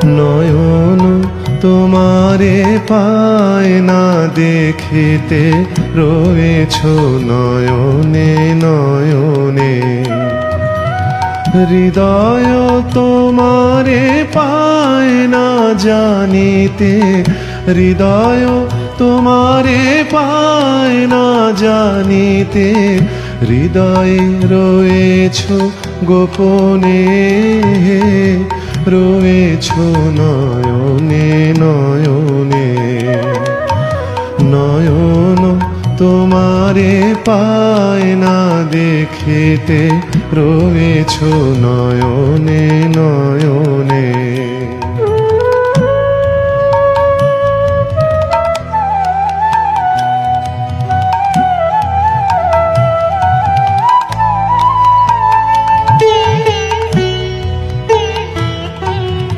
নয়ন তোমারে পায় না দেখিতে, রয়েছ নয়নে নয়নে। হৃদয় তোমারে পায় না জানিতে, হৃদয় তোমারে পায় না জানিতে। হৃদয়ে রয়েছ গোপনে, রয়েছ নয়নে নয়নে। নয়ন তোমারে পায় না দেখিতে, রয়েছ নয়নে নয়নে।